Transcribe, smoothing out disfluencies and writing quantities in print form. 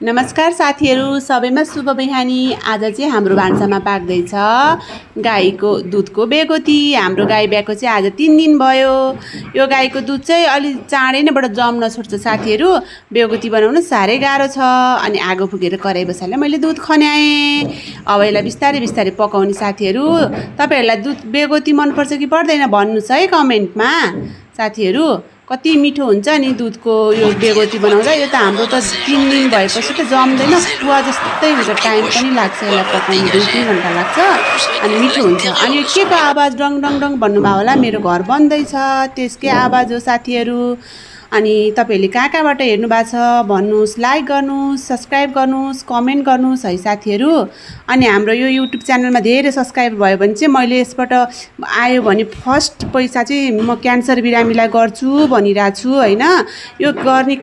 नमस्कार साथीहरू, सबैमा शुभ बिहानी। आज चाहिँ हाम्रो भान्सामा पाक्दैछ गाईको दुधको बेगोती। हाम्रो गाई ब्याएको चाहिँ आज 3 दिन भयो। यो गाईको दुध चाहिँ अलि चाँडै नैबाट जम्न छोड्छ साथीहरू। बेगोती बनाउन साह्रै गाह्रो छ। अनि आगो फुकेर कराई बसालेर मैले दुध खन्याएँ। अब यसलाई बिस्तारै बिस्तारै पकाउने साथीहरू। तपाईहरुलाई दुध बेगोती मनपर्छ कि पर्दैन भन्नुस् है कमेन्टमा। साथीहरू कति मिठो हुन्छ नि दुधको यो बेगोती बनाउँदा। यो त हाम्रो त 3 दिन भएपछि त जम्दैन, पुवा जस्तै हुन्छ। टाइम पनि लाग्छ यसलाई पकाउनु, 2-3 घण्टा लाग्छ। अनि मिठो हुन्छ। अनि यो के को आवाज डङ डङ डङ भन्नुभयो होला, मेरो घर बन्दैछ त्यसकै आवाज हो साथीहरू। अनि तपाईहरुले कहाँबाट हेर्नु भएको छ भन्नुस्, लाइक गर्नुस्, सब्स्क्राइब गर्नुस्, कमेन्ट गर्नुस् है साथीहरू। अनि हाम्रो यो युट्युब च्यानलमा धेरै सब्स्क्राइब भयो भने चाहिँ मैले यसबाट आयो भने फर्स्ट पैसा चाहिँ म क्यान्सर बिरामीलाई गर्छु भनिरहेको छु हैन। यो गर्ने